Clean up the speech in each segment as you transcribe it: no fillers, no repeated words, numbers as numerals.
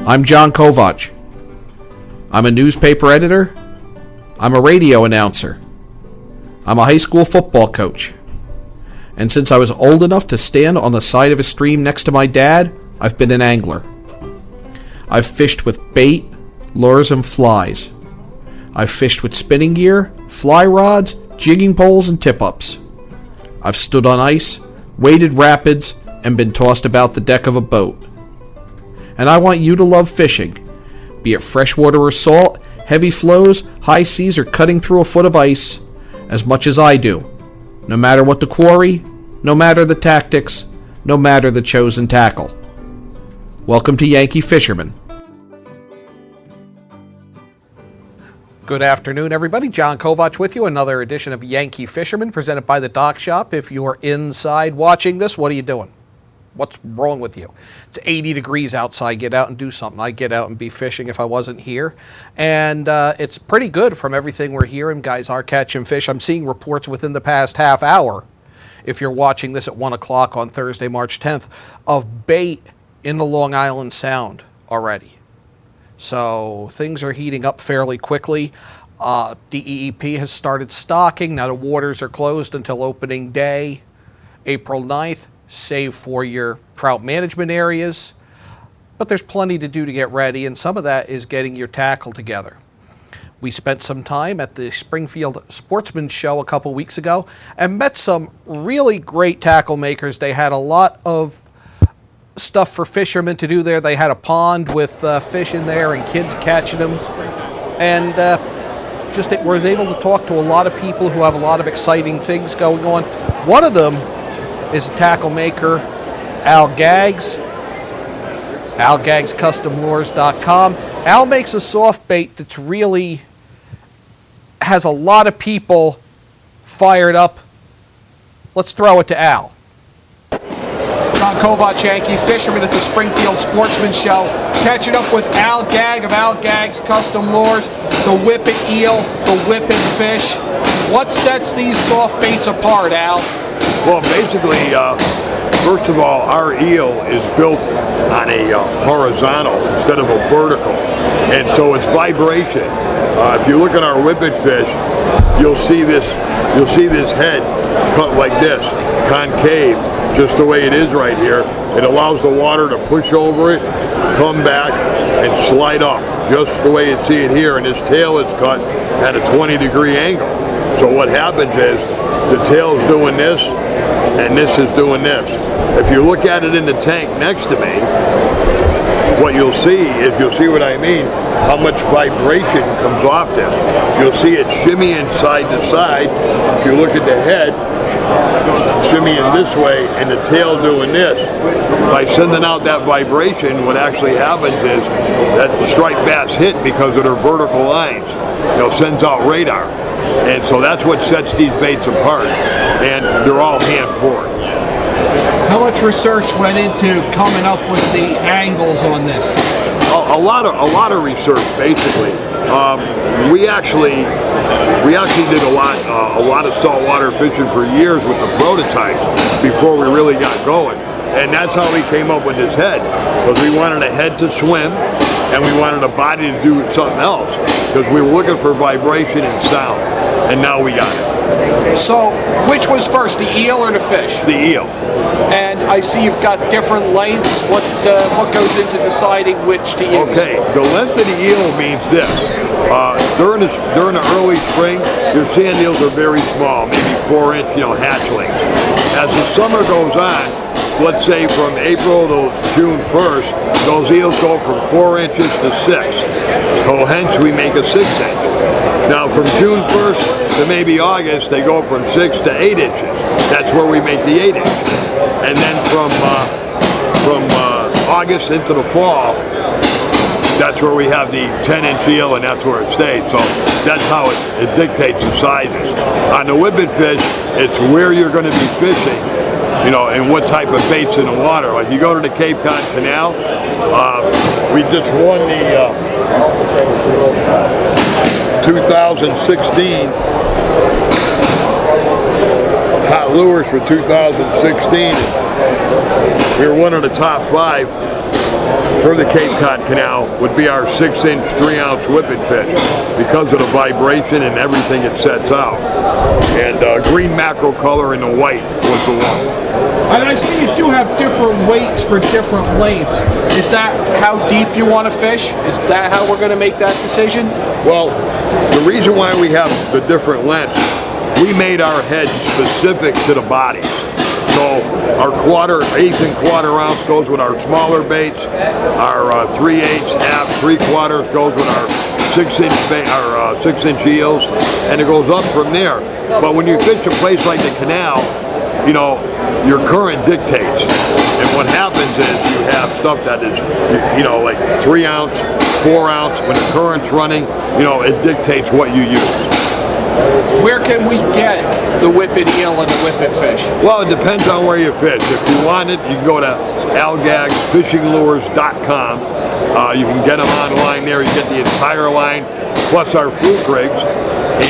I'm John Kovach. I'm a newspaper editor. I'm a radio announcer. I'm a high school football coach. And since I was old enough to stand on the side of a stream next to my dad, I've been an angler. I've fished with bait, lures, and flies. I've fished with spinning gear, fly rods, jigging poles, and tip-ups. I've stood on ice, waded rapids, and been tossed about the deck of a boat. And I want you to love fishing, be it freshwater or salt, heavy flows, high seas, or cutting through a foot of ice, as much as I do, no matter what the quarry, no matter the tactics, no matter the chosen tackle. Welcome to Yankee Fisherman. Good afternoon, everybody. John Kovach with you. Another edition of Yankee Fisherman presented by the Dock Shop. If you're inside watching this, what are you doing? What's wrong with you? It's 80 degrees outside. Get out and do something. I'd get out and be fishing if I wasn't here. And it's pretty good from everything we're hearing. Guys are catching fish. I'm seeing reports within the past half hour, if you're watching this at 1 o'clock on Thursday, March 10th, of bait in the Long Island Sound already. So things are heating up fairly quickly. DEEP has started stocking. Now the waters are closed until opening day, April 9th. Save for your trout management areas, but there's plenty to do to get ready, and some of that is getting your tackle together. We spent some time at the Springfield Sportsman Show a couple weeks ago and met some really great tackle makers. They had a lot of stuff for fishermen to do there. They had a pond with fish in there and kids catching them, and just was able to talk to a lot of people who have a lot of exciting things going on. One of them is a tackle maker, Al Gaggs, algaggscustomlures.com. Al makes a soft bait that's really has a lot of people fired up. Let's throw it to Al. John Kovach, Yankee Fisherman at the Springfield Sportsman Show, catching up with Al Gagg of Al Gaggs Custom Lures, the Whippet Eel, the Whippet Fish. What sets these soft baits apart, Al? Well, basically, first of all, our eel is built on a horizontal instead of a vertical, and so it's vibration. If you look at our whippet fish, you'll see this head cut like this, concave, just the way it is right here. It allows the water to push over it, come back, and slide up, just the way you see it here. And this tail is cut at a 20-degree angle. So what happens is the tail's doing this, and this is doing this. If you look at it in the tank next to me, what you'll see what I mean, how much vibration comes off this. You'll see it shimmying side to side. If you look at the head, shimmying this way, and the tail doing this. By sending out that vibration, what actually happens is that the striped bass hit because of their vertical lines. Sends out radar. And so that's what sets these baits apart, and they're all hand poured. How much research went into coming up with the angles on this? A lot of research, basically. We actually did a lot of saltwater fishing for years with the prototypes before we really got going, and that's how we came up with this head. Because we wanted a head to swim, and we wanted a body to do something else. Because we were looking for vibration and sound, and now we got it. So, which was first, the eel or the fish? The eel. And I see you've got different lengths. What goes into deciding which to use? Okay, the length of the eel means this. During the early spring, your sand eels are very small, maybe 4-inch, hatchlings. As the summer goes on, let's say from April to June 1st, those eels go from 4 inches to 6. So hence we make a 6-inch. Now from June 1st to maybe August, they go from 6 to 8 inches. That's where we make the 8-inch. And then from August into the fall, that's where we have the 10-inch eel, and that's where it stays. So that's how it dictates the sizes. On the whippet fish, it's where you're going to be fishing, and what type of bait's in the water. Like you go to the Cape Cod Canal, we just won the 2016 Hot Lures for 2016. We were one of the top 5. for the Cape Cod Canal would be our 6-inch, 3-ounce whippet fish because of the vibration and everything it sets out. And green mackerel color and the white was the one. And I see you do have different weights for different lengths. Is that how deep you want to fish? Is that how we're going to make that decision? Well, the reason why we have the different lengths, we made our heads specific to the bodies. So our 1/8 and 1/4 ounce goes with our smaller baits. Our 3/8, half, 3/4 goes with our 6-inch eels, and it goes up from there. But when you fish a place like the canal, you know, your current dictates. And what happens is you have stuff that is, you know, like 3-ounce, 4-ounce. When the current's running, you know, it dictates what you use. Where can we get the whippet eel and the whippet fish? Well, it depends on where you fish. If you want it, you can go to algagsfishinglures.com. You can get them online there. You get the entire line, plus our fluke rigs.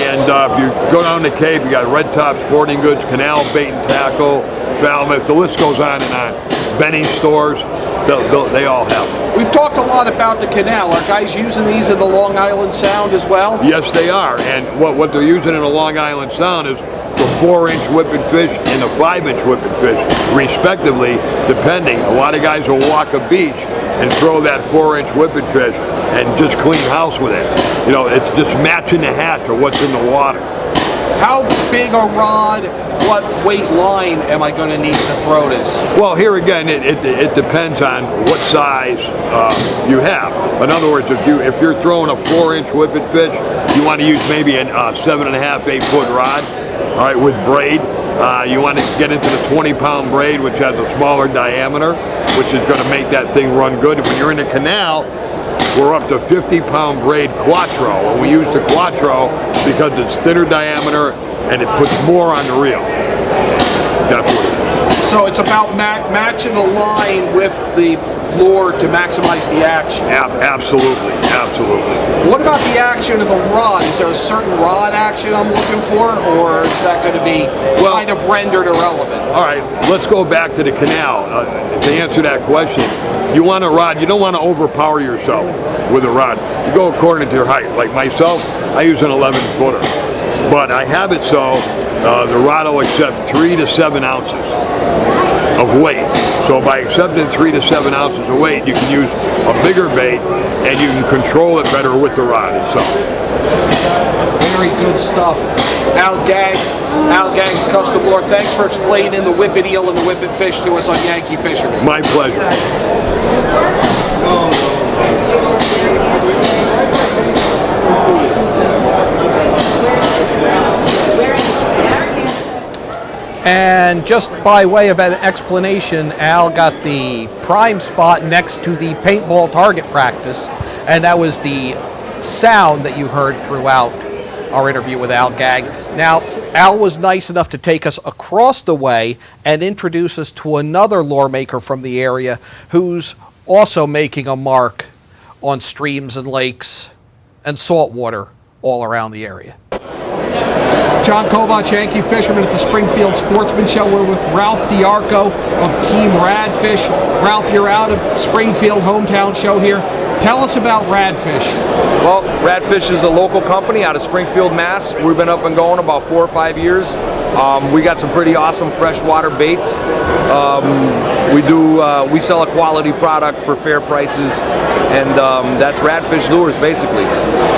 And if you go down the Cape, you got Red Top Sporting Goods, Canal Bait and Tackle, Falmouth, the list goes on and on. Benny's stores, they all have them. We've talked a lot about the canal. Are guys using these in the Long Island Sound as well? Yes, they are. And what they're using in the Long Island Sound is the 4-inch whippet fish and the 5-inch whippet fish, respectively, depending. A lot of guys will walk a beach and throw that 4-inch whippet fish and just clean house with it. You know, it's just matching the hatch of what's in the water. How big a rod, what weight line am I going to need to throw this? Well, here again, it depends on what size you have. In other words, if you're throwing a 4-inch whippet fish, you want to use maybe a 7.5, 8-foot rod, all right, with braid. You want to get into the 20-pound braid, which has a smaller diameter, which is going to make that thing run good. When you're in the canal, we're up to 50-pound braid Quattro, and we use the Quattro because it's thinner diameter and it puts more on the reel. That's what it is. So it's about matching the line with the lure to maximize the action. Absolutely, absolutely. What about the action of the rod? Is there a certain rod action I'm looking for, or is that going to be kind of rendered irrelevant? All right, let's go back to the canal. To answer that question, you want a rod, you don't want to overpower yourself with a rod. You go according to your height. Like myself, I use an 11-footer. But I have it so the rod will accept 3 to 7 ounces of weight. So by accepting 3 to 7 ounces of weight, you can use a bigger bait and you can control it better with the rod itself. Very good stuff. Al Gaggs Custom Lure, thanks for explaining the whippet eel and the whippet fish to us on Yankee Fisherman. My pleasure. And just by way of an explanation, Al got the prime spot next to the paintball target practice, and that was the sound that you heard throughout our interview with Al Gagg. Now, Al was nice enough to take us across the way and introduce us to another lure maker from the area who's also making a mark on streams and lakes and saltwater all around the area. John Kovach, Yankee Fisherman at the Springfield Sportsman Show. We're with Ralph Diarco of Team Radfish. Ralph, you're out of Springfield hometown show here. Tell us about Radfish. Well, Radfish is a local company out of Springfield, Mass. We've been up and going about 4 or 5 years. We got some pretty awesome freshwater baits. We sell a quality product for fair prices, and that's Radfish lures basically.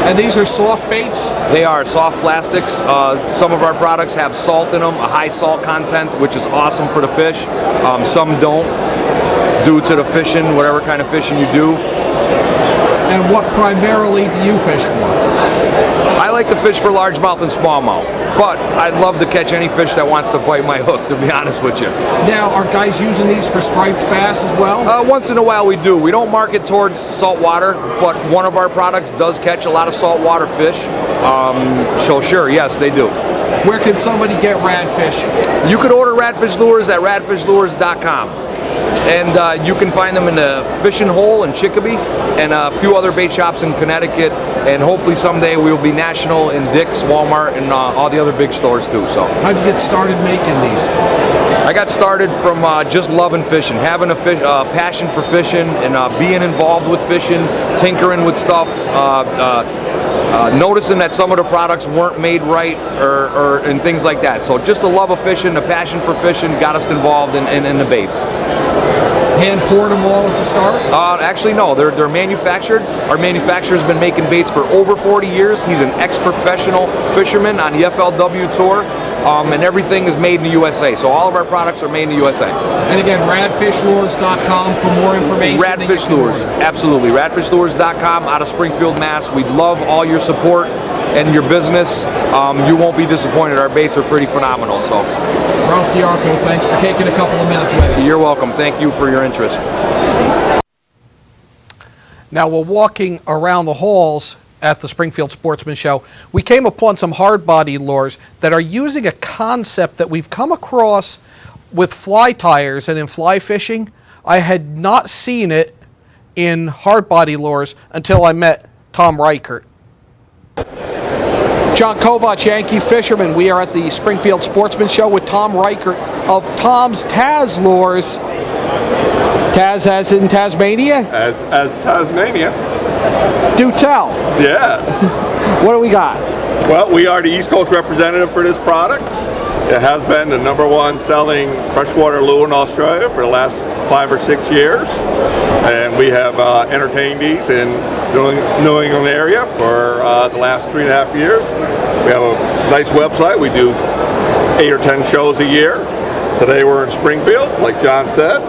And these are soft baits? They are soft plastics. Some of our products have salt in them, a high salt content, which is awesome for the fish. Some don't, due to the fishing, whatever kind of fishing you do. And what primarily do you fish for? I like to fish for largemouth and smallmouth, but I'd love to catch any fish that wants to bite my hook, to be honest with you. Now, are guys using these for striped bass as well? Once in a while we do. We don't market towards saltwater, but one of our products does catch a lot of saltwater fish. So sure, yes, they do. Where can somebody get Radfish? You could order Radfish lures at radfishlures.com. And you can find them in the Fishing Hole in Chicopee and a few other bait shops in Connecticut. And hopefully someday we will be national in Dick's, Walmart, and all the other big stores too. So, how'd you get started making these? I got started from just loving fishing, having a passion for fishing, and being involved with fishing, tinkering with stuff, noticing that some of the products weren't made right, and things like that. So just the love of fishing, the passion for fishing got us involved in the baits. Hand poured them all at the start? Actually, no. They're manufactured. Our manufacturer's been making baits for over 40 years. He's an ex-professional fisherman on the FLW tour, and everything is made in the USA. So all of our products are made in the USA. And again, radfishlures.com for more information. Radfish Lures, absolutely. Radfishlures.com out of Springfield, Mass. We'd love all your support and your business. You won't be disappointed. Our baits are pretty phenomenal. So, Ralph Diarco, thanks for taking a couple of minutes with us. You're welcome. Thank you for your interest. Now, while walking around the halls at the Springfield Sportsman Show, we came upon some hard body lures that are using a concept that we've come across with fly tires and in fly fishing. I had not seen it in hard body lures until I met Tom Reichert. John Kovach, Yankee Fisherman. We are at the Springfield Sportsman Show with Tom Reichert of Tom's Taz Lures. Taz as in Tasmania? As Tasmania. Do tell. Yes. What do we got? Well, we are the East Coast representative for this product. It has been the #1 selling freshwater lure in Australia for the last 5 or 6 years. And we have entertained these in the New England area for the last 3.5 years. We have a nice website. We do 8 or 10 shows a year. Today we're in Springfield, like John said.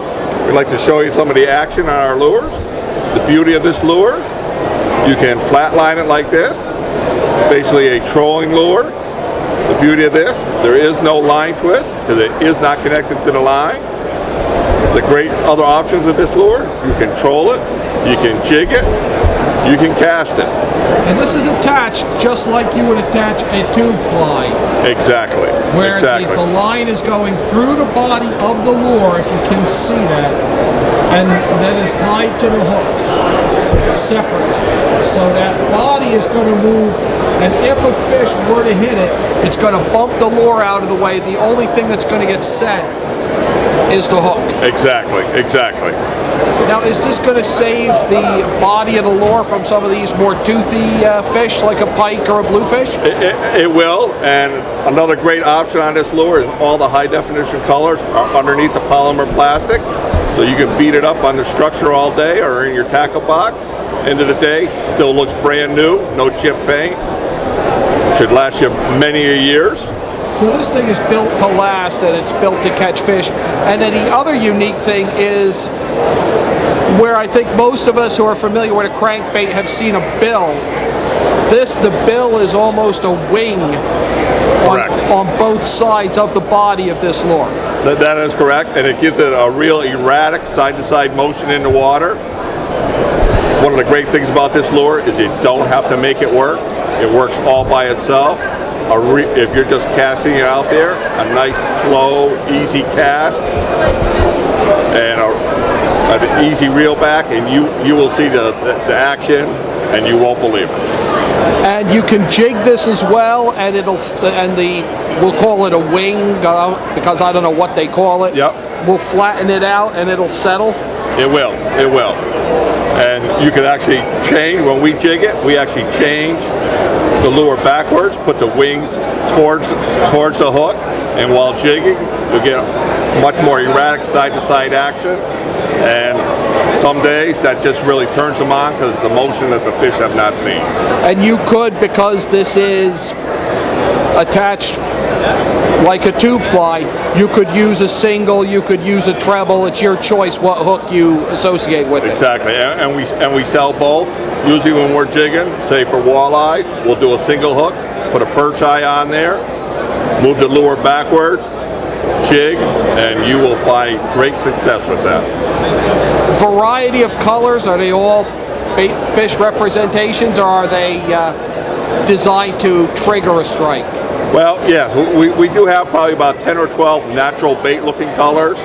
We'd like to show you some of the action on our lures. The beauty of this lure, you can flatline it like this. Basically a trolling lure. The beauty of this, there is no line twist because it is not connected to the line. The great other options of this lure, you can troll it, you can jig it, you can cast it. And this is attached just like you would attach a tube fly. Exactly. Where exactly. the line is going through the body of the lure, if you can see that, and then is tied to the hook separately. So that body is going to move, and if a fish were to hit it, it's going to bump the lure out of the way. The only thing that's going to get set is the hook. Exactly, exactly. Now, is this going to save the body of the lure from some of these more toothy fish, like a pike or a bluefish? It will, and another great option on this lure is all the high definition colors are underneath the polymer plastic, so you can beat it up on the structure all day or in your tackle box. End of the day, still looks brand new, no chip paint. Should last you many years. So this thing is built to last, and it's built to catch fish. And then the other unique thing is where I think most of us who are familiar with a crankbait have seen a bill. The bill is almost a wing on both sides of the body of this lure. That is correct, and it gives it a real erratic side-to-side motion in the water. One of the great things about this lure is you don't have to make it work. It works all by itself. If you're just casting it out there, a nice, slow, easy cast, and an easy reel back, and you will see the action, and you won't believe it. And you can jig this as well, and we'll call it a wing because I don't know what they call it. Yep. We'll flatten it out, and it'll settle. It will. It will. And you can actually change, when we jig it, we actually change the lure backwards, put the wings towards the hook, and while jigging, you'll get much more erratic side-to-side action. And some days that just really turns them on because it's a motion that the fish have not seen. And you could, because this is attached like a tube fly, you could use a single, you could use a treble. It's your choice what hook you associate with it. Exactly, and we sell both. Usually when we're jigging, say for walleye, we'll do a single hook, put a perch eye on there, move the lure backwards, jig, and you will find great success with that. Variety of colors, are they all bait fish representations, or are they designed to trigger a strike? Well, yeah, we do have probably about 10 or 12 natural bait looking colors.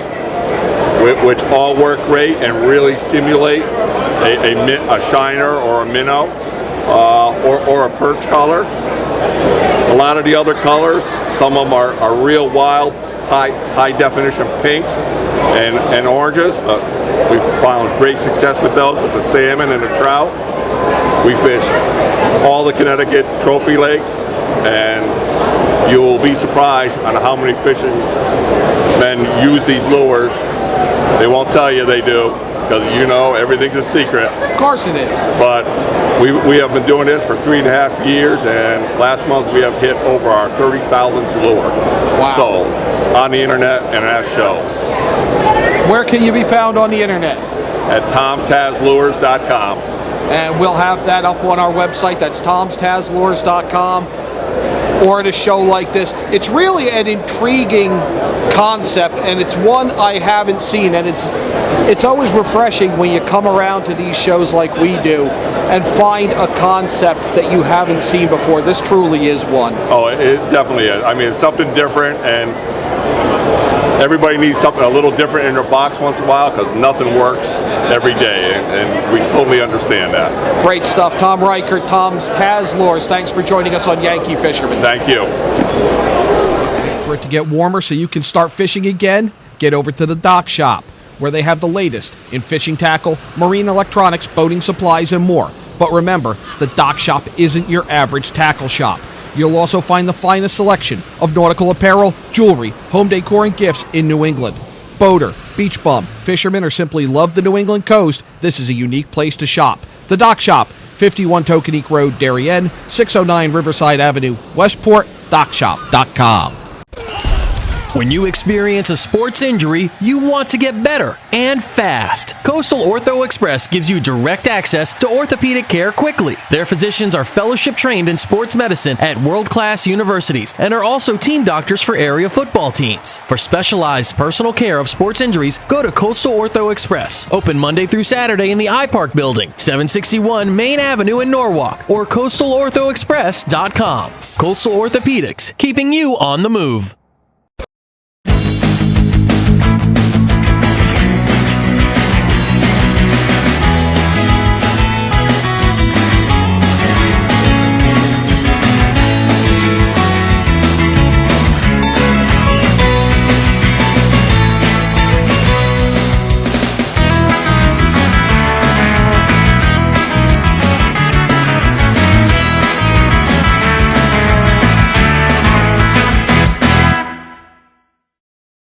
which all work great and really simulate a shiner or a minnow or a perch color. A lot of the other colors, some of them are real wild, high definition pinks and oranges, but we've found great success with those, with the salmon and the trout. We fish all the Connecticut trophy lakes, and you will be surprised on how many fishermen use these lures. They won't tell you they do, because everything's a secret. Of course it is. But we have been doing this for 3.5 years, and last month we have hit over our 30,000th lure. Wow. Sold on the internet and at shows. Where can you be found on the internet? At tomstazlures.com. And we'll have that up on our website. That's tomstazlures.com. Or at a show like this. It's really an intriguing concept, and it's one I haven't seen, and it's always refreshing when you come around to these shows like we do and find a concept that you haven't seen before. This truly is one. Oh, it definitely is. I mean, it's something different, and everybody needs something a little different in their box once in a while, because nothing works every day, and we totally understand that. Great stuff. Tom Reichert, Tom's Taz Lures, thanks for joining us on Yankee Fisherman. Thank you. For it to get warmer so you can start fishing again, get over to the Dock Shop, where they have the latest in fishing tackle, marine electronics, boating supplies, and more. But remember, the Dock Shop isn't your average tackle shop. You'll also find the finest selection of nautical apparel, jewelry, home decor, and gifts in New England. Boater, beach bum, fisherman, or simply love the New England coast, this is a unique place to shop. The Dock Shop, 51 Tokenique Road, Darien, 609 Riverside Avenue, Westport, dockshop.com. When you experience a sports injury, you want to get better and fast. Coastal Ortho Express gives you direct access to orthopedic care quickly. Their physicians are fellowship trained in sports medicine at world-class universities and are also team doctors for area football teams. For specialized personal care of sports injuries, go to Coastal Ortho Express. Open Monday through Saturday in the iPark Building, 761 Main Avenue in Norwalk, or coastalorthoexpress.com. Coastal Orthopedics, keeping you on the move.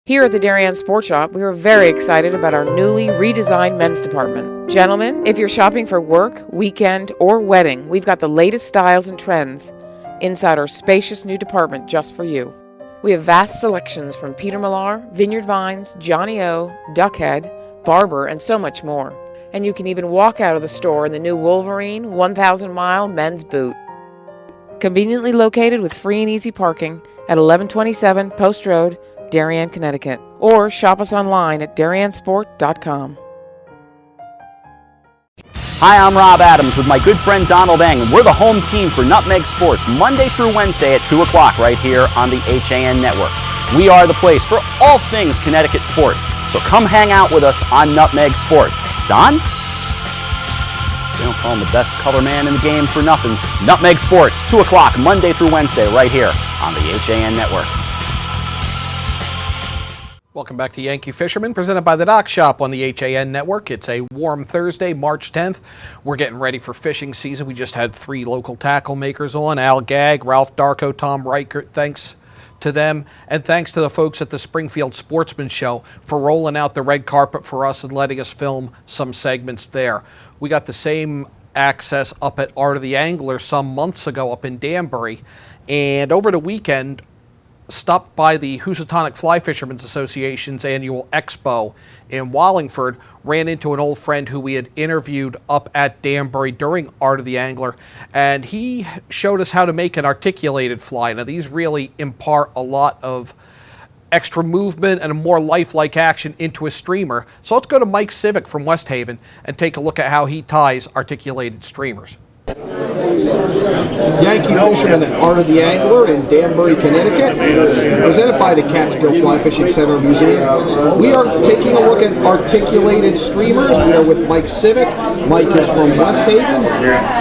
Here at the Darien Sports Shop, we are very excited about our newly redesigned men's department. Gentlemen, if you're shopping for work, weekend, or wedding, we've got the latest styles and trends inside our spacious new department just for you. We have vast selections from Peter Millar, Vineyard Vines, Johnny O, Duckhead, Barber, and so much more. And you can even walk out of the store in the new Wolverine 1,000-mile men's boot. Conveniently located with free and easy parking at 1127 Post Road, Darien, Connecticut, or shop us online at dariensport.com. Hi, I'm Rob Adams with my good friend Donald Eng, and we're the home team for Nutmeg Sports, Monday through Wednesday at 2 o'clock right here on the HAN Network. We are the place for all things Connecticut sports, so come hang out with us on Nutmeg Sports. Don? They don't call him the best color man in the game for nothing. Nutmeg Sports, 2 o'clock Monday through Wednesday right here on the HAN Network. Welcome back to Yankee Fisherman, presented by the Dock Shop on the HAN Network. It's a warm Thursday, March 10th. We're getting ready for fishing season. We just had 3 local tackle makers on, Al Gagg, Ralph Darko, Tom Reichert. Thanks to them, and thanks to the folks at the Springfield Sportsman Show for rolling out the red carpet for us and letting us film some segments there. We got the same access up at Art of the Angler some months ago up in Danbury, and over the weekend, stopped by the Housatonic Fly Fishermen's Association's annual expo in Wallingford, ran into an old friend who we had interviewed up at Danbury during Art of the Angler, and he showed us how to make an articulated fly. Now, these really impart a lot of extra movement and a more lifelike action into a streamer. So let's go to Mike Civic from West Haven and take a look at how he ties articulated streamers. Yankee Fisherman, Art of the Angler in Danbury, Connecticut, presented by the Catskill Fly Fishing Center Museum. We are taking a look at articulated streamers. We are with Mike Civic. Mike is from West Haven.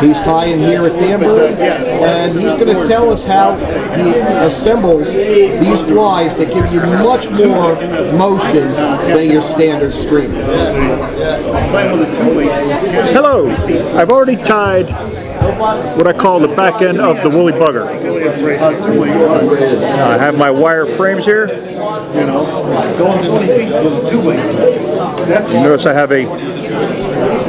He's tying here at Danbury, and he's going to tell us how he assembles these flies that give you much more motion than your standard streamer. Hello, I've already tied what I call the back end of the woolly bugger. I have my wire frames here. You notice I have a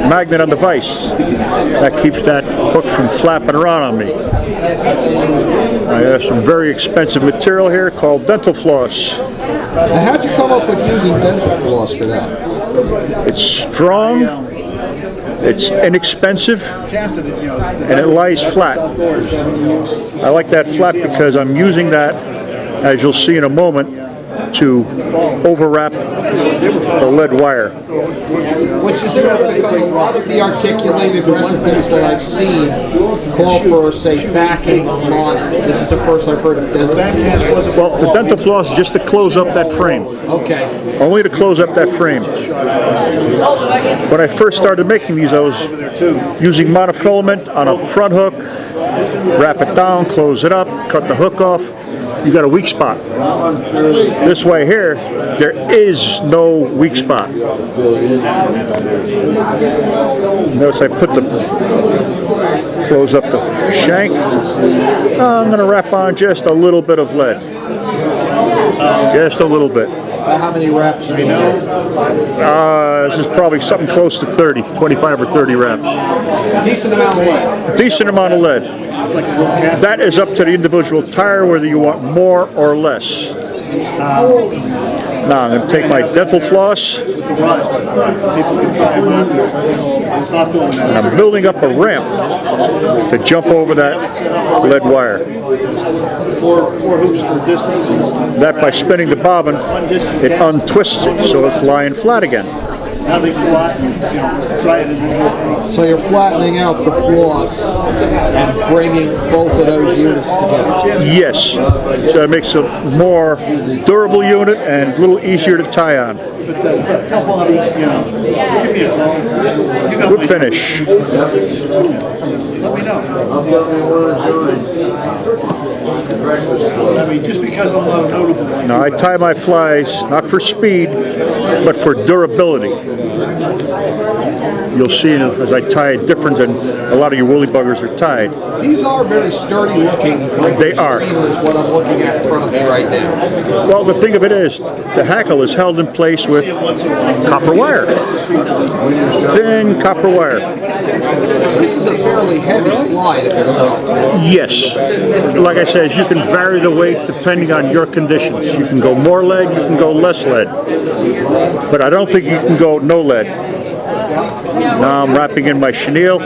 magnet on the vise that keeps that hook from flapping around on me. I have some very expensive material here called dental floss. Now, how'd you come up with using dental floss for that? It's strong, it's inexpensive, and it lies flat. I like that flat because I'm using that, as you'll see in a moment, to overwrap the lead wire. Which is important because a lot of the articulated recipes that I've seen call for, say, backing or mono. This is the first I've heard of dental floss. Well, the dental floss is just to close up that frame. Okay. Only to close up that frame. When I first started making these, I was using monofilament on a front hook, wrap it down, close it up, cut the hook off. You got a weak spot. This way here, there is no weak spot. Notice I put close up the shank. I'm going to wrap on just a little bit of lead. Just a little bit. How many wraps do you know? This is probably something close to 30, 25 or 30 wraps. Decent amount of lead. Decent amount of lead. That is up to the individual tire whether you want more or less. Now I'm going to take my dental floss and I'm building up a ramp to jump over that lead wire. That by spinning the bobbin, it untwists it so it's lying flat again. So you're flattening out the floss and bringing both of those units together. Yes, so it makes a more durable unit and a little easier to tie on. Good finish. Now I tie my flies not for speed, but for durability. You'll see as I tie it different than a lot of your woolly buggers are tied. These are very sturdy looking. They are. Streamers, what I'm looking at in front of me right now. Well, the thing of it is, the hackle is held in place with copper wire. Thin copper wire. So this is a fairly heavy fly that we're on. Yes. Like I said, you can vary the weight depending on your conditions. You can go more lead, you can go less lead. But I don't think you can go no lead. Now I'm wrapping in my chenille.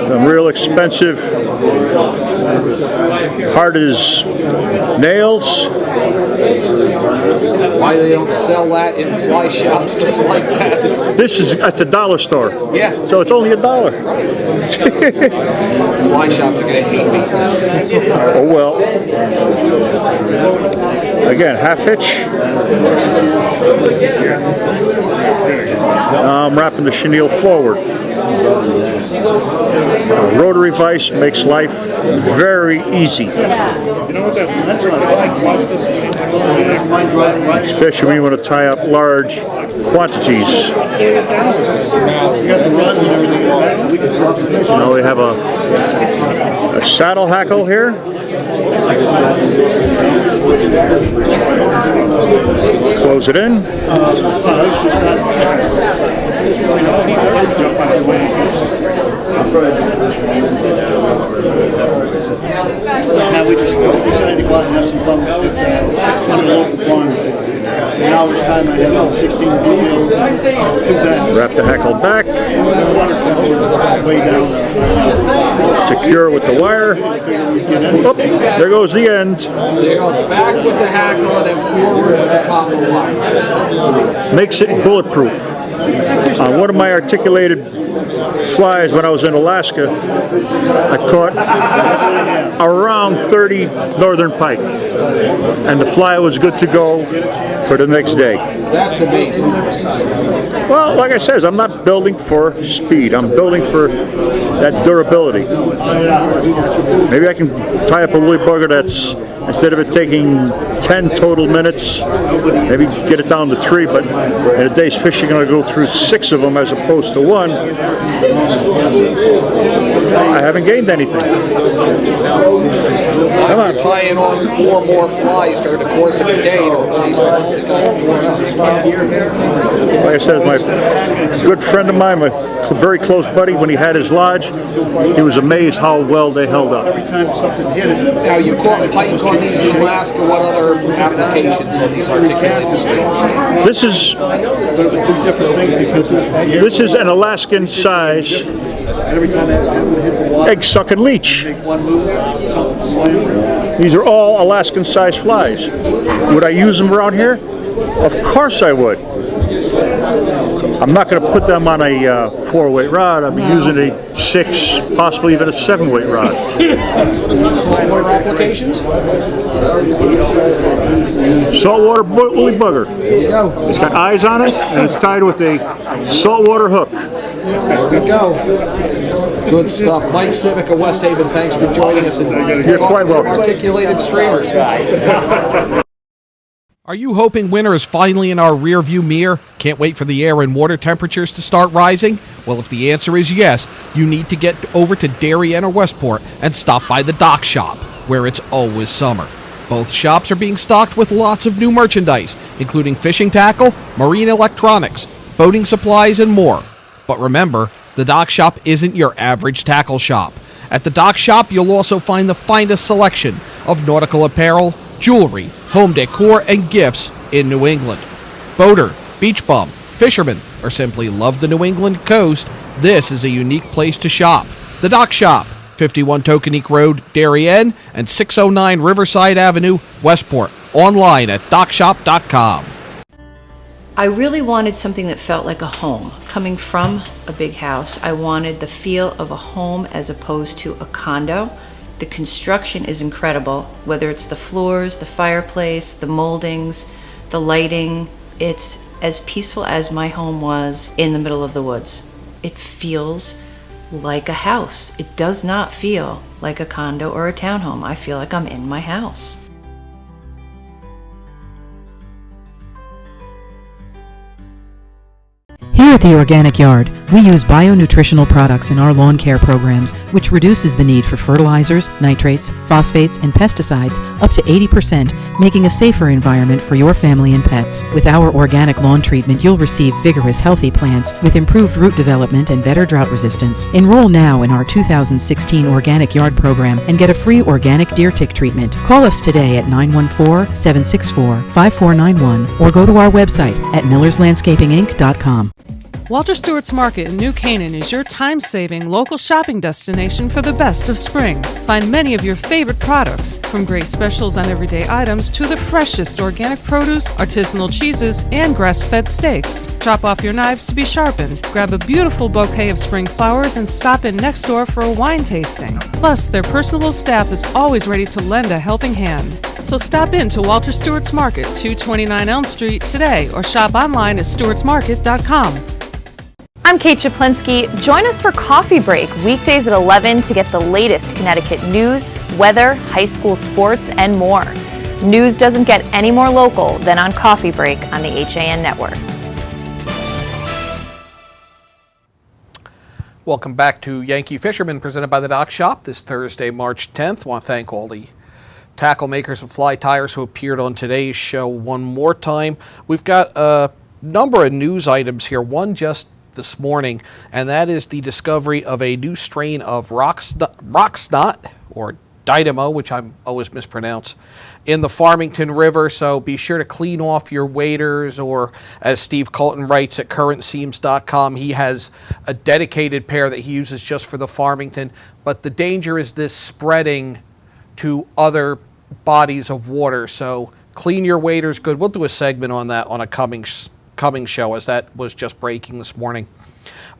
Some real expensive, hard as nails. Why they don't sell that in fly shops just like that? This is at the dollar store. Yeah. So it's only $1. Right. Fly shops are going to hate me. Oh well. Again, half hitch. Now I'm wrapping the chenille forward. A rotary vise makes life very easy. Especially when you want to tie up large quantities. Now we have a saddle hackle here. Close it in. Now we decided to go out and have some fun with the local ponds. Now it's time I have 16 bluegills and 2 bats. Wrap the hackle back. Water temperature way down. Secure with the wire. Oop, there goes the end. So you go back with the hackle and then forward with the copper wire. Makes it bulletproof. On one of my articulated flies when I was in Alaska. I caught around 30 northern pike, and the fly was good to go for the next day. That's amazing. Well, like I said, I'm not building for speed. I'm building for that durability. Maybe I can tie up a woolly bugger that's, instead of it taking 10 total minutes, maybe get it down to 3, but in a day's fishing, I'm going to go through 6 of them as opposed to 1. I haven't gained anything. Come on. Tying on 4 more flies during the course of the day to replace the ones that got worn up. Like I said, my good friend of mine, my very close buddy, when he had his lodge, he was amazed how well they held up. Now, you caught pike on these in Alaska. What other applications on these articulated streams? This is an Alaskan size egg-sucking leech. These are all Alaskan size flies. Would I use them around here? Of course I would. I'm not going to put them on a 4-weight rod. I'm using a 6, possibly even a 7-weight rod. Saltwater applications? Saltwater woolly bugger. There we go. It's got eyes on it, and it's tied with a saltwater hook. There we go. Good stuff. Mike Civic of West Haven, thanks for joining us and You're quite some welcome. articulated streamers. Are you hoping winter is finally in our rearview mirror? Can't wait for the air and water temperatures to start rising? Well, if the answer is yes, you need to get over to Darien or Westport and stop by the Dock Shop, where it's always summer. Both shops are being stocked with lots of new merchandise, including fishing tackle, marine electronics, boating supplies, and more. But remember, the Dock Shop isn't your average tackle shop. At the Dock Shop, you'll also find the finest selection of nautical apparel, jewelry, home decor, and gifts in New England. Boater, beach bum, fisherman, or simply love the New England coast, this is a unique place to shop. The Dock Shop, 51 Tokenique Road, Darien, and 609 Riverside Avenue, Westport. Online at dockshop.com. I really wanted something that felt like a home. Coming from a big house, I wanted the feel of a home as opposed to a condo. The construction is incredible, whether it's the floors, the fireplace, the moldings, the lighting. It's as peaceful as my home was in the middle of the woods. It feels like a house. It does not feel like a condo or a townhome. I feel like I'm in my house. Here at the Organic Yard, we use bio-nutritional products in our lawn care programs, which reduces the need for fertilizers, nitrates, phosphates, and pesticides up to 80%, making a safer environment for your family and pets. With our organic lawn treatment, you'll receive vigorous, healthy plants with improved root development and better drought resistance. Enroll now in our 2016 Organic Yard program and get a free organic deer tick treatment. Call us today at 914-764-5491 or go to our website at millerslandscapinginc.com. Walter Stewarts Market in New Canaan is your time-saving local shopping destination for the best of spring. Find many of your favorite products, from great specials on everyday items to the freshest organic produce, artisanal cheeses, and grass-fed steaks. Chop off your knives to be sharpened, grab a beautiful bouquet of spring flowers, and stop in next door for a wine tasting. Plus, their personable staff is always ready to lend a helping hand. So stop in to Walter Stewarts Market, 229 Elm Street today, or shop online at stewartsmarket.com. I'm Kate Chaplinsky. Join us for Coffee Break, weekdays at 11 to get the latest Connecticut news, weather, high school sports, and more. News doesn't get any more local than on Coffee Break on the HAN Network. Welcome back to Yankee Fisherman, presented by the Dock Shop this Thursday, March 10th. I want to thank all the tackle makers of Fly Tires who appeared on today's show one more time. We've got a number of news items here. One just this morning, and that is the discovery of a new strain of rock snot, or dynamo, which I always mispronounce, in the Farmington River. So be sure to clean off your waders, or as Steve Colton writes at currentseams.com, he has a dedicated pair that he uses just for the Farmington. But the danger is this spreading to other bodies of water. So clean your waders good. We'll do a segment on that on a coming show, as that was just breaking this morning.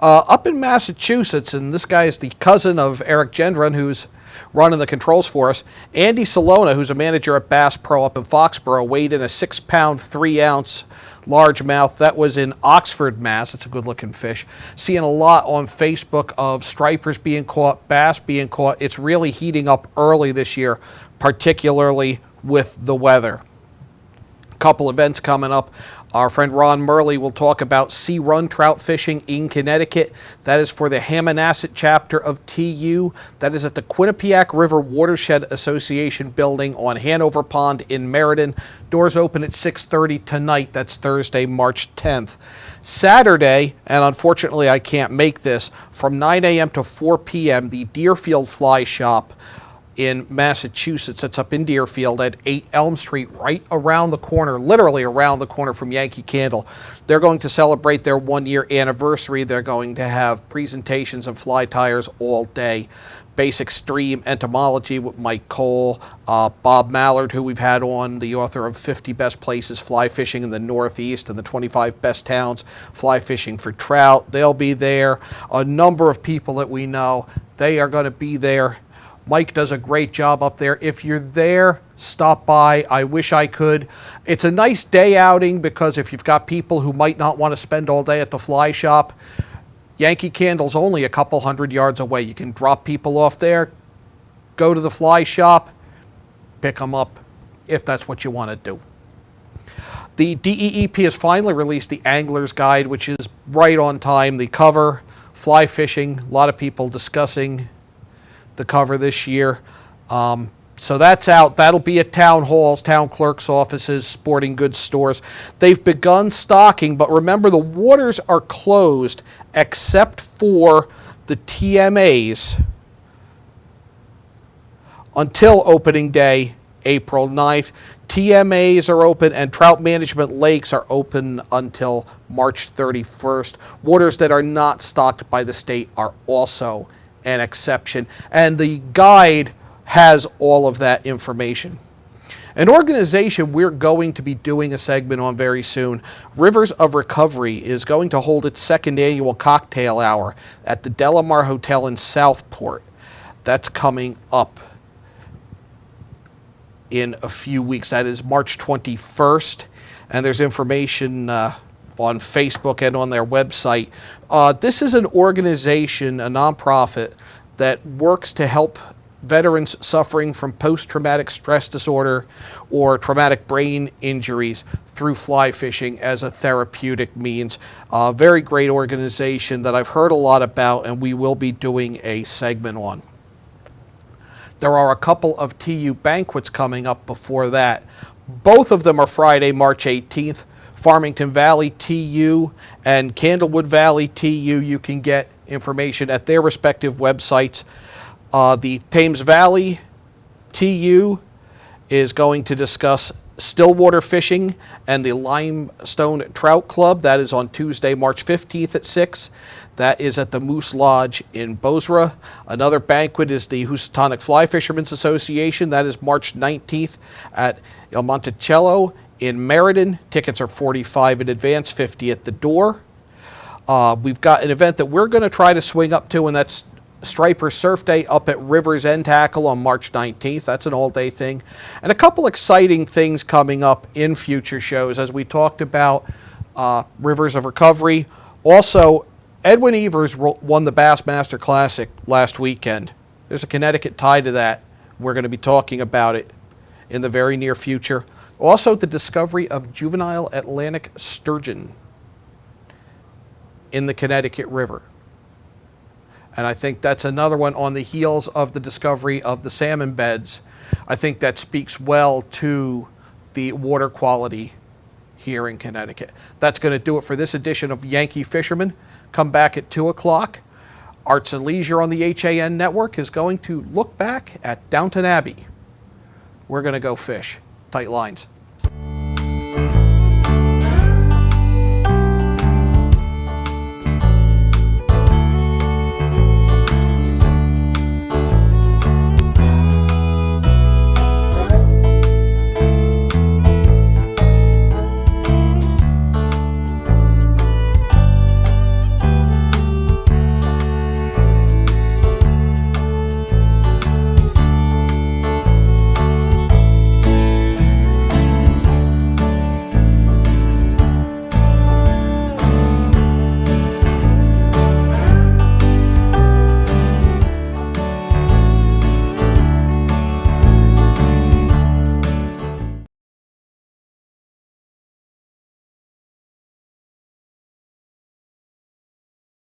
Up in Massachusetts, and this guy is the cousin of Eric Gendron, who's running the controls for us. Andy Salona, who's a manager at Bass Pro up in Foxborough, weighed in a 6-pound, 3-ounce largemouth. That was in Oxford, Mass. It's a good-looking fish. Seeing a lot on Facebook of stripers being caught, bass being caught. It's really heating up early this year, particularly with the weather. A couple events coming up. Our friend Ron Murley will talk about sea run trout fishing in Connecticut. That is for the Hammonasset chapter of TU. That is at the Quinnipiac River Watershed Association building on Hanover Pond in Meriden. Doors open at 6:30 tonight. That's Thursday, March 10th. Saturday, and unfortunately I can't make this, from 9 a.m. to 4 p.m., the Deerfield Fly Shop in Massachusetts. It's up in Deerfield at 8 Elm Street, right around the corner, literally around the corner from Yankee Candle. They're going to celebrate their 1-year anniversary. They're going to have presentations of fly tires all day. Basic stream entomology with Mike Cole, Bob Mallard, who we've had on, the author of 50 Best Places Fly Fishing in the Northeast and the 25 Best Towns Fly Fishing for Trout. They'll be there. A number of people that we know, they are going to be there. Mike does a great job up there. If you're there, stop by. I wish I could. It's a nice day outing because if you've got people who might not want to spend all day at the fly shop, Yankee Candle's only a couple hundred yards away. You can drop people off there, go to the fly shop, pick them up if that's what you want to do. The DEEP has finally released the Angler's Guide, which is right on time. The cover, fly fishing, a lot of people discussing the cover this year. So that's out. That'll be at town halls, town clerks' offices, sporting goods stores. They've begun stocking, but remember the waters are closed except for the TMAs until opening day, April 9th. TMAs are open and trout management lakes are open until March 31st. Waters that are not stocked by the state are also an exception, and the guide has all of that information. An organization we're going to be doing a segment on very soon, Rivers of Recovery, is going to hold its second annual cocktail hour at the Delamar Hotel in Southport. That's coming up in a few weeks. That is March 21st, and there's information on Facebook and on their website. This is an organization, a nonprofit, that works to help veterans suffering from post-traumatic stress disorder or traumatic brain injuries through fly fishing as a therapeutic means. A very great organization that I've heard a lot about and we will be doing a segment on. There are a couple of TU banquets coming up before that. Both of them are Friday, March 18th. Farmington Valley TU and Candlewood Valley TU, you can get information at their respective websites. The Thames Valley TU is going to discuss stillwater fishing and the Limestone Trout Club. That is on Tuesday, March 15th at 6. That is at the Moose Lodge in Bozrah. Another banquet is the Housatonic Fly Fishermen's Association. That is March 19th at El Monticello in Meriden. Tickets are $45 in advance, $50 at the door. We've got an event that we're going to try to swing up to, and that's Striper Surf Day up at Rivers End Tackle on March 19th. That's an all-day thing. And a couple exciting things coming up in future shows, as we talked about Rivers of Recovery. Also, Edwin Evers won the Bassmaster Classic last weekend. There's a Connecticut tie to that. We're going to be talking about it in the very near future. Also, the discovery of juvenile Atlantic sturgeon in the Connecticut River. And I think that's another one on the heels of the discovery of the salmon beds. I think that speaks well to the water quality here in Connecticut. That's going to do it for this edition of Yankee Fisherman. Come back at 2 o'clock. Arts and Leisure on the HAN Network is going to look back at Downton Abbey. We're going to go fish. Tight lines.